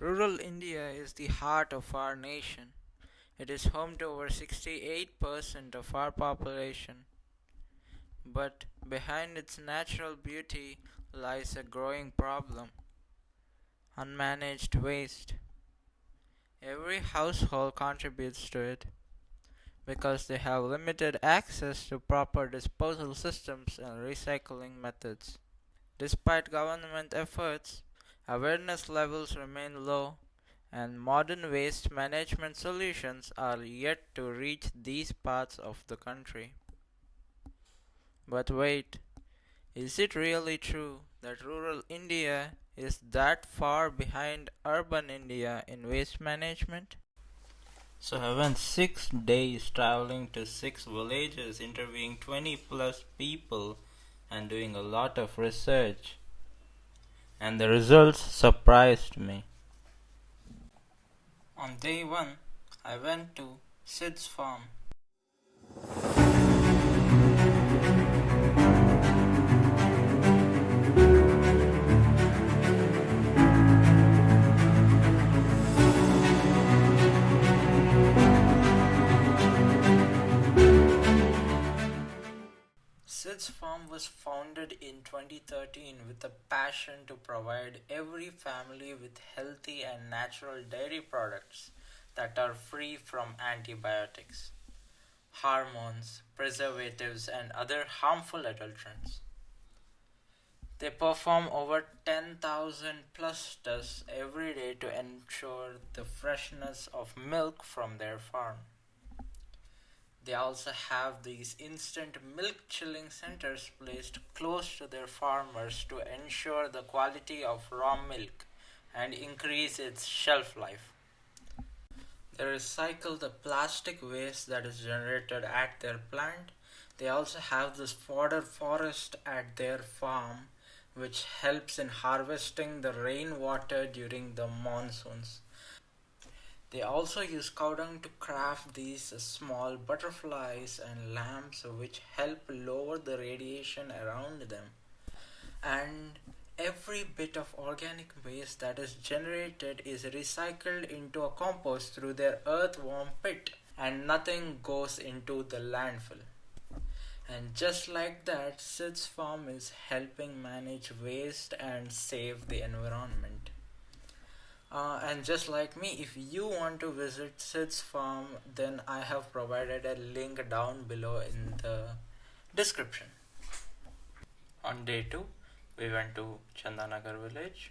Rural India is the heart of our nation. It is home to over 68% of our population. But behind its natural beauty lies a growing problem: unmanaged waste. Every household contributes to it because they have limited access to proper disposal systems and recycling methods. Despite government efforts, awareness levels remain low, and modern waste management solutions are yet to reach these parts of the country. But wait, is it really true that rural India is that far behind urban India in waste management? So I went 6 days traveling to 6 villages, interviewing 20 plus people and doing a lot of research. And the results surprised me. On day 1, I went to Sid's farm. Sid's farm was founded in 2013 with a passion to provide every family with healthy and natural dairy products that are free from antibiotics, hormones, preservatives, and other harmful adulterants. They perform over 10,000 plus tests every day to ensure the freshness of milk from their farm. They also have these instant milk chilling centers placed close to their farmers to ensure the quality of raw milk and increase its shelf life. They recycle the plastic waste that is generated at their plant. They also have this fodder forest at their farm, which helps in harvesting the rainwater during the monsoons. They also use cow dung to craft these small butterflies and lamps which help lower the radiation around them. And every bit of organic waste that is generated is recycled into a compost through their earthworm pit, and nothing goes into the landfill. And just like that, Sid's farm is helping manage waste and save the environment. And just like me, if you want to visit Sid's farm, then I have provided a link down below in the description. On day 2, we went to Nagar village.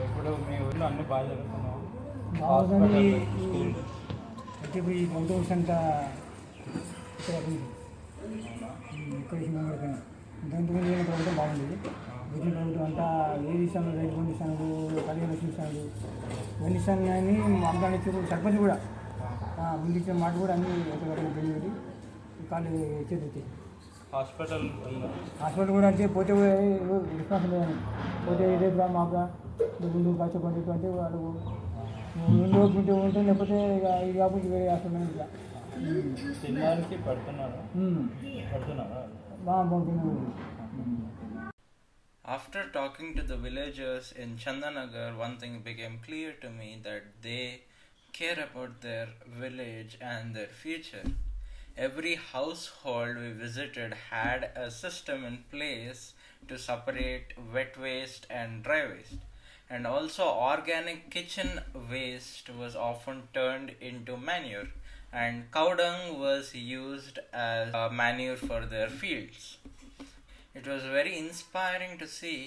ఇప్పుడు మీ ఊర్లో అన్ని బాగా జరుగుతున్నాం బాగుంది. School అయితే ఇప్పుడు ఈ counters అంతా ఇక్కడ ఉంది. ఇక్కడ ఇంతకుముందు ఏమైనా ప్రభుత్వం బాగుంది. విజయ ప్రభుత్వం అంతా ఏ ఇస్తాను, రైతు బంధు ఇస్తాను, కళ్యాణ లక్ష్మి ఇస్తాను, ఇవన్నీ ఇస్తాను. కానీ అమ్మాయి ఇచ్చారు, సర్పంచ్ కూడా ముందు ఇచ్చిన మాట కూడా అన్నీ ఒకటి పెళ్లి పెట్టి కాళ్ళు చేతి వచ్చాయి. హాస్పిటల్ హాస్పిటల్ కూడా అంటే పోతే రెస్పాన్స్ లేదని పోతే రేపు రా మాకు ముందు కష్టపడి అంటే వాళ్ళు ముందు ఉంటే ఉంటే లేకపోతే ఇక ఇది కాకపోతే వేరే హాస్పిటల్ ఇట్లా తినడానికి పడుతున్నారా? బాగుంటున్నాను. After talking to the villagers in Chandanagar, one thing became clear to me, that they care about their village and their future. Every household we visited had a system in place to separate wet waste and dry waste. And also, organic kitchen waste was often turned into manure, and cow dung was used as manure for their fields. It was very inspiring to see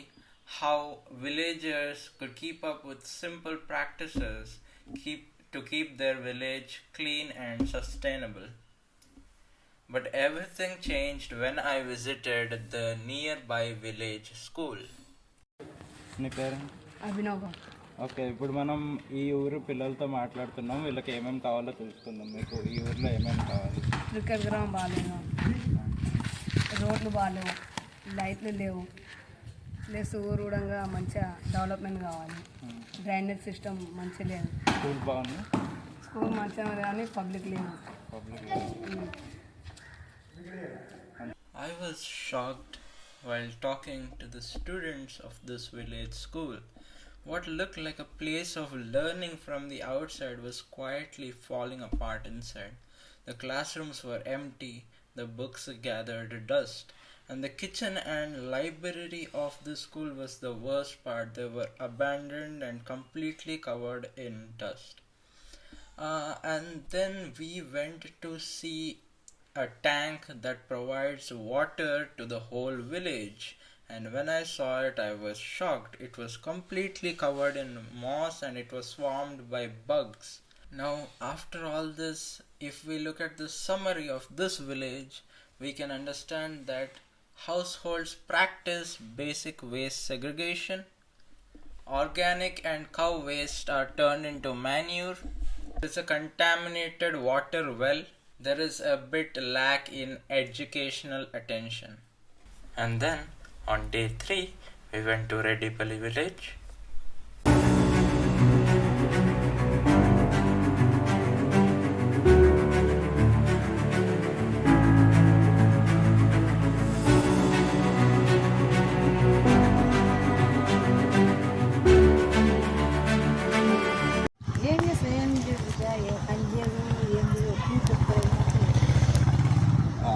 how villagers could keep up with simple practices to keep their village clean and sustainable. But everything changed when I visited the nearby village school. నీ పేరు? Abhinav. Okay, ఇప్పుడు మనం ఈ ఊరు పిల్లలతో మాట్లాడుతున్నాం. వీళ్ళకి ఏమేమి కావాలో తెలుసుకుందాం. మీకు ఈ ఊరిలో ఏమేమి కావాలి? క్రికెట్ గ్రౌండ్ బాగాలేవు, రోడ్లు బాగాలేవు, లైట్లు లేవు, ప్లస్ ఊరు కూడా మంచిగా డెవలప్మెంట్ కావాలి. డ్రైనేజ్ సిస్టమ్ మంచిగా లేదు. స్కూల్ బాగుంది. స్కూల్ మంచిగా ఉంది కానీ పబ్లిక్ లేదు. I was shocked while talking to the students of this village school. What looked like a place of learning from the outside was quietly falling apart inside. The classrooms were empty, the books gathered dust, and the kitchen and library of the school was the worst part. They were abandoned and completely covered in dust. And then we went to see a tank that provides water to the whole village. And when I saw it, I was shocked. It was completely covered in moss and it was swarmed by bugs. Now, after all this, if we look at the summary of this village, we can understand that households practice basic waste segregation. Organic and cow waste are turned into manure. There's a contaminated water well. There is a bit lack in educational attention. And then on day 3, we went to Redipalli village.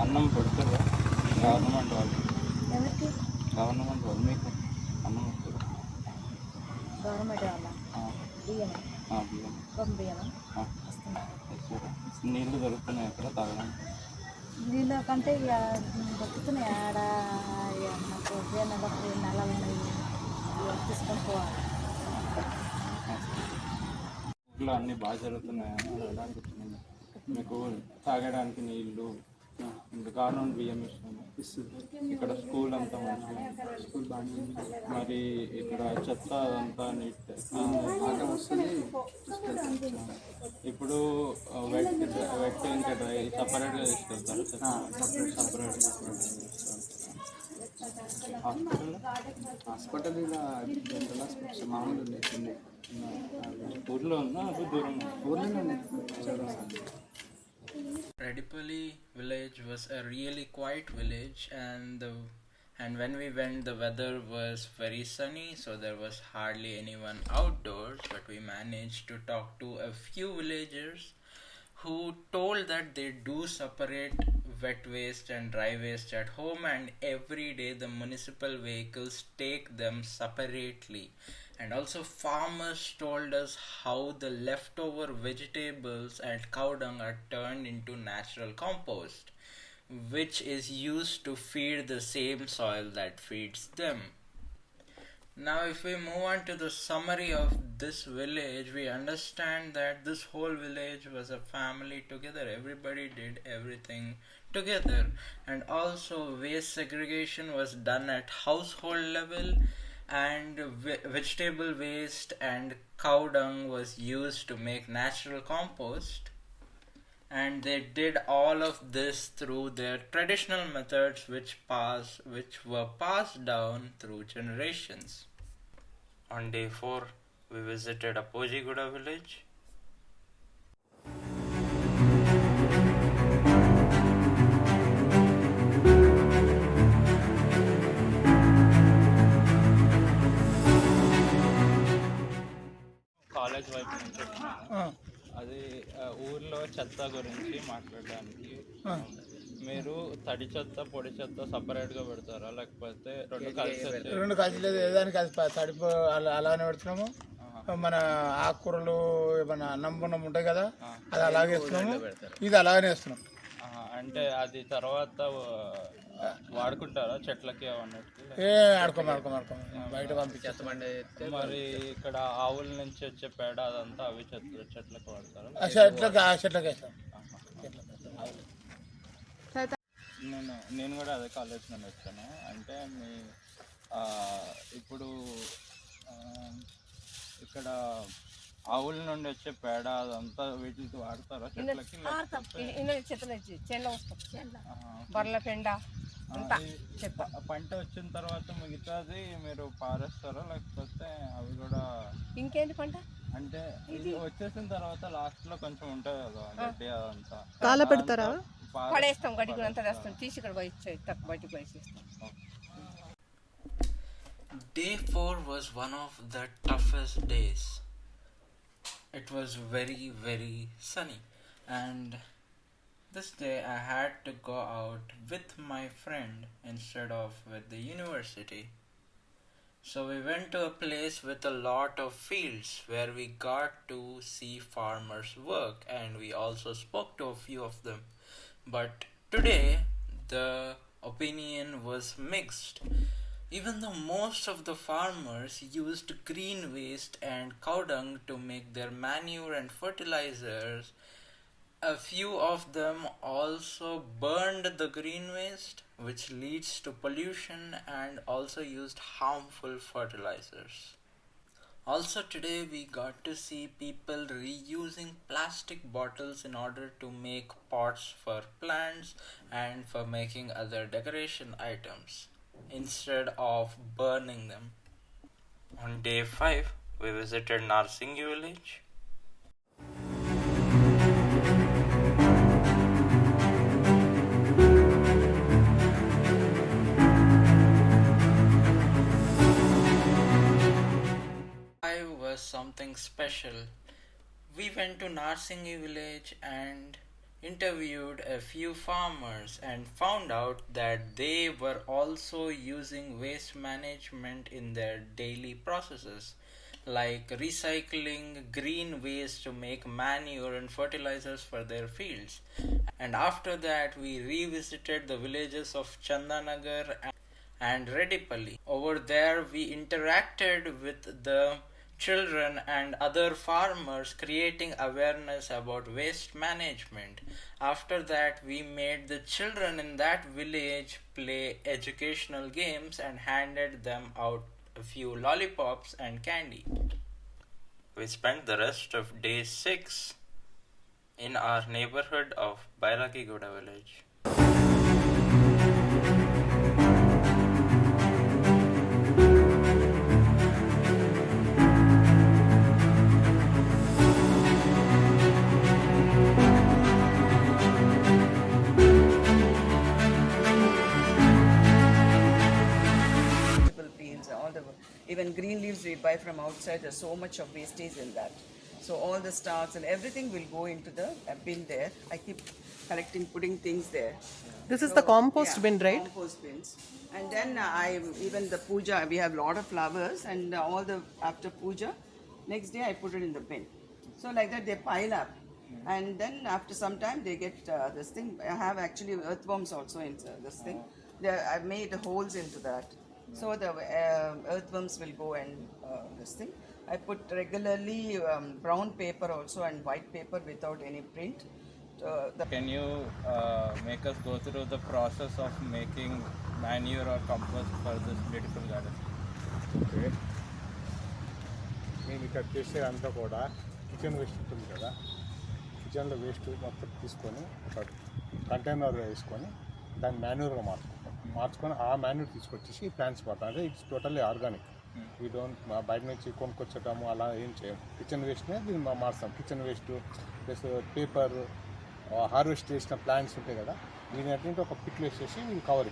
అన్నం పెడతారా government వాళ్ళు? ఎవరికి? Government వాళ్ళు మీకు అన్నం పెడతారు? Government వాళ్ళ బియ్యం బియ్యం బియ్యం నీళ్ళు దొరుకుతున్నాయి అక్కడ తాగడానికి? నీళ్ళ కంటే ఇక దొరుకుతున్నాయి ఆడ. మాకు నగర్ నల్లలు ఉన్నాయి, తీసుకొని పోవాలి. ఊళ్ళో అన్నీ బాగా జరుగుతున్నాయని అడగడానికి వచ్చినాయి. మీకు తాగడానికి నీళ్ళు ఇంకా గవర్నమెంట్ బియ్యం ఇస్తుంది. ఇక్కడ స్కూల్ అంతా మంచిగా, స్కూల్ బాగా. మరి ఇక్కడ చెత్త అదంతా నీట్ వస్తుంది. ఇప్పుడు వెట్ ఇంకా డ్రై సపరేట్గా తీసుకెళ్తారు. సపరేట్గా హాస్పిటల్ ఇలా మామూలు ఊర్లో ఉన్నా అది దూరం? ఊర్లోనే. Redipalli village was a really quiet village, and when we went, the weather was very sunny, so there was hardly anyone outdoors. But we managed to talk to a few villagers who told that they do separate wet waste and dry waste at home, and every day the municipal vehicles take them separately. And also farmers told us how the leftover vegetables and cow dung are turned into natural compost, which is used to feed the same soil that feeds them. Now, if we move on to the summary of this village, we understand that this whole village was a family together. Everybody did everything together. And also, waste segregation was done at household level, and vegetable waste and cow dung was used to make natural compost. And they did all of this through their traditional methods, which were passed down through generations. On day 4, we visited Bairaghiguda village. College వైపు నుంచి వచ్చినాను. అది ఊర్లో చెత్త గురించి మాట్లాడడానికి. మీరు తడి చెత్త పొడి చెత్త సపరేట్గా పెడతారా, లేకపోతే రెండు కలిసి? రెండు కలిసి లేదు, ఏదాన్ని కలిసి తడి అలానే పెడుతున్నాము. మన ఆకుకూరలు ఏమన్నా అన్నం బున్నం ఉంటాయి కదా, అది అలాగే వేస్తున్నాము. ఇది అలాగనే వేస్తున్నాం. అంటే అది తర్వాత వాడుకుంటారా చెట్లకి అవన్నట్టు? ఆడుకోము బయట పంపించేస్తామండి. మరి ఇక్కడ ఆవుల నుంచి వచ్చే పేడ అదంతా అవి చెట్లకు వాడతారా? చెట్లకి వేస్తాం. నేను కూడా అదే కాలేజ్ నుండి వచ్చాను. అంటే ఇప్పుడు ఇక్కడ ఆవుల నుండి వచ్చే పేడ అదంతా వీటికి వాడతారా చెట్లకి? బర్ల పెండ పంట వచ్చిన తర్వాత మిగతాది మీరు పారేస్తారా, లేకపోతే అవి కూడా? ఇంకేంటి పంట అంటే ఇది వచ్చేసిన తర్వాత లాస్ట్ లో కొంచెం ఉంటుంది కదా గడ్డి, అదంతా కాల పెడతారా? పడేస్తాం, గడ్డి అంతా వేస్తాం, తీసి ఇక్కడ బయటకు వేసేస్తాం. Day 4 was one of the toughest days. It was very, very sunny, and this day I had to go out with my friend instead of with the university. So we went to a place with a lot of fields where we got to see farmers work, and we also spoke to a few of them. But today the opinion was mixed. Even though most of the farmers used green waste and cow dung to make their manure and fertilizers, a few of them also burned the green waste, which leads to pollution, and also used harmful fertilizers. Also today we got to see people reusing plastic bottles in order to make pots for plants and for making other decoration items, instead of burning them. On day 5, we visited Narsingi village. Was something special. We went to Narsingi village and interviewed a few farmers and found out that they were also using waste management in their daily processes, like recycling green waste to make manure and fertilizers for their fields. And after that we revisited the villages of Nagar and Redipalli. Over there we interacted with the children and other farmers, creating awareness about waste management. After that we made the children in that village play educational games and handed them out a few lollipops and candy. We spent the rest of day 6 in our neighborhood of Bairaghiguda village. Even green leaves we buy from outside, there's so much of wastage in that. So all the stalks and everything will go into the bin there. I keep collecting, putting things there. This is the compost bin, right? Compost bins. And then even the puja, we have a lot of flowers, and all the after puja, next day I put it in the bin. So like that they pile up. And then after some time they get this thing. I have actually earthworms also in this thing. I've made holes into that. So the earthworms will go and this thing. I put regularly brown paper also and white paper without any print. Can you make us go through the process of making manure or compost for this beautiful garden? Okay, నేను ఇక్కడ చేసే అంతా కూడా kitchen waste ఉంటుంది కదా, కిచెన్లో waste మొత్తం తీసుకొని ఒక కంటైనర్ వేసుకొని దాన్ని మాన్యూర్గా మార్చుకొని ఆ మాన్యూర్ తీసుకొచ్చేసి ప్లాంట్స్ వాడతాం. అంటే it's totally organic. We don't బయట నుంచి కొనుక్కొచ్చటము అలా ఏం చేయం. కిచెన్ వేస్ట్నే దీన్ని మార్స్తాం. Kitchen waste plus paper, harvest చేసిన ప్లాంట్స్ ఉంటాయి కదా, దీని అంటే ఒక పిట్లు వేసేసి వీళ్ళు కవర్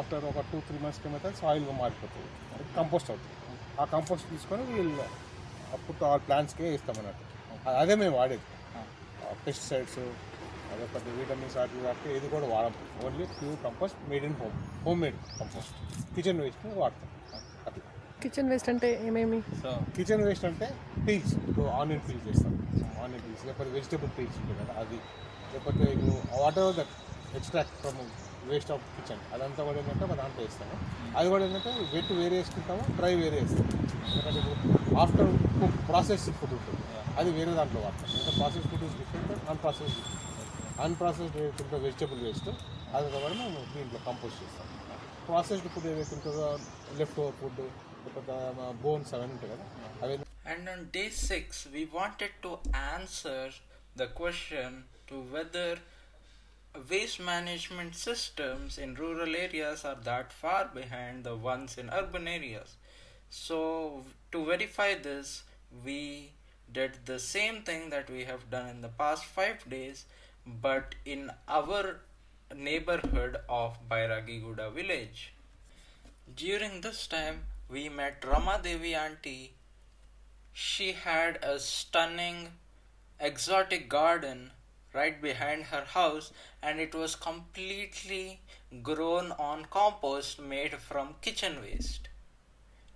ఆఫ్టర్ ఒక 2-3 months ఏమైతే సాయిల్గా మారిపోతుంది, కంపోస్ట్ అవుతుంది. ఆ కంపోస్ట్ తీసుకొని వీళ్ళు అప్పుడు ఆ ప్లాంట్స్కే వేస్తామన్నట్టు. అదే మేము వాడేది. పెస్టిసైడ్స్ అదే పెద్ద విటమిన్స్ వాటి వాటికి ఇది కూడా వాడము. Only pure compost made in home made compost. Kitchen వేస్ట్ని వాడతాం. అట్లా కిచెన్ వేస్ట్ అంటే ఏమేమి? సో కిచెన్ వేస్ట్ అంటే పీల్స్, ఇప్పుడు ఆనియన్ పీల్స్ చేస్తాం, ఆనియన్ పీల్స్, లేకపోతే వెజిటబుల్ పీల్స్ ఉంటాయి కదా అది, లేకపోతే ఇప్పుడు whatever that extract from waste of kitchen అదంతా కూడా ఏంటంటే ఒక దాంట్లో వేస్తాము. అది కూడా ఏంటంటే వెట్ వేరే వేసుకుంటాము, డ్రై వేరే వేస్తాము. ఎందుకంటే ఇప్పుడు ఆఫ్టర్ కుక్ ప్రాసెస్డ్ ఫుడ్ ఉంటుంది, అది వేరే దాంట్లో వాడతాం. ఇంకా process food is different, unprocessed ఏదైతే వెజిటబుల్ వేస్ట్ అది కూడా మేము దీంట్లో కంపోస్ట్ చేస్తాం. ప్రాసెస్డ్ ఫుడ్ ఏదైతే ఉంటుందో లెఫ్ట్ ఓవర్ ఫుడ్ లేకపోతే బోన్స్ అవన్నీ ఉంటాయి కదా అవి. And on day 6, we wanted to answer the question to whether waste management systems in rural areas are that far behind the ones in urban areas. So, to verify this, we did the same thing that we have done in the past 5 days, but in our neighborhood of Bairaghiguda village. During this time, we met Rama Devi auntie. She had a stunning exotic garden right behind her house, and it was completely grown on compost made from kitchen waste.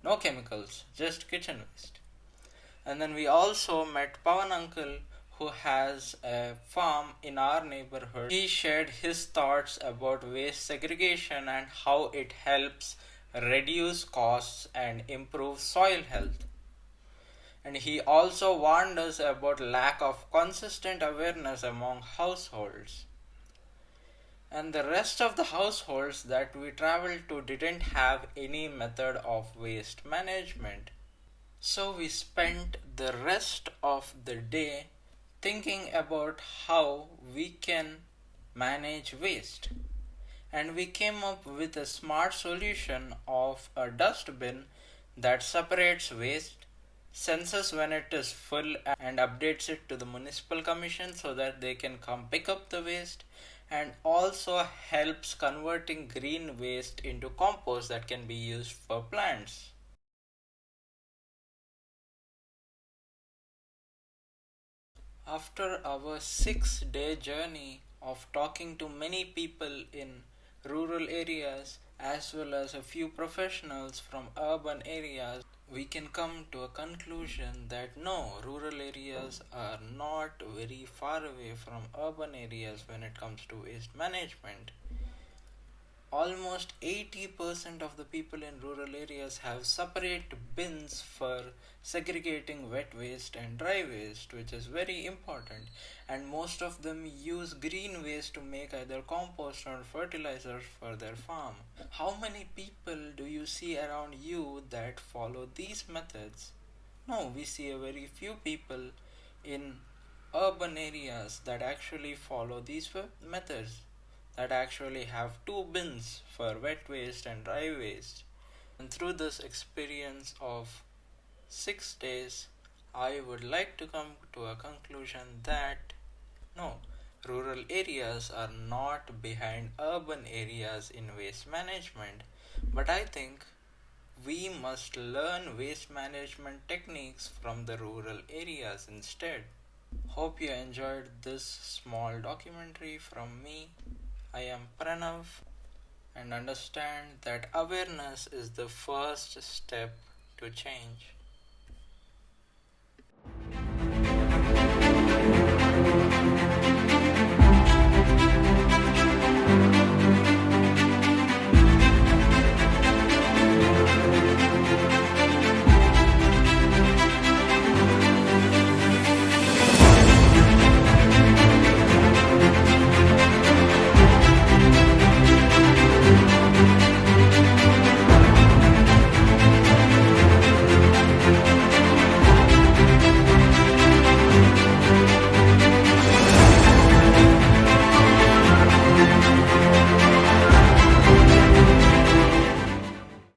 No chemicals, just kitchen waste. And then we also met Pawan uncle, who has a farm in our neighborhood. He shared his thoughts about waste segregation and how it helps reduce costs and improve soil health. And he also warned us about lack of consistent awareness among households. And the rest of the households that we traveled to didn't have any method of waste management. So we spent the rest of the day thinking about how we can manage waste. And we came up with a smart solution of a dustbin that separates waste, senses when it is full, and updates it to the municipal commission so that they can come pick up the waste, and also helps converting green waste into compost that can be used for plants. After our 6-day journey of talking to many people in rural areas as well as a few professionals from urban areas, we can come to a conclusion that no, rural areas are not very far away from urban areas when it comes to waste management. Almost 80% of the people in rural areas have separate bins for segregating wet waste and dry waste, which is very important. And most of them use green waste to make either compost or fertilizers for their farm. How many people do you see around you that follow these methods? No, we see a very few people in urban areas that actually follow these methods, that actually have 2 bins for wet waste and dry waste. And through this experience of 6 days, I would like to come to a conclusion that no, rural areas are not behind urban areas in waste management, but I think we must learn waste management techniques from the rural areas instead. Hope you enjoyed this small documentary from me. I am Pranav, and understand that awareness is the first step to change.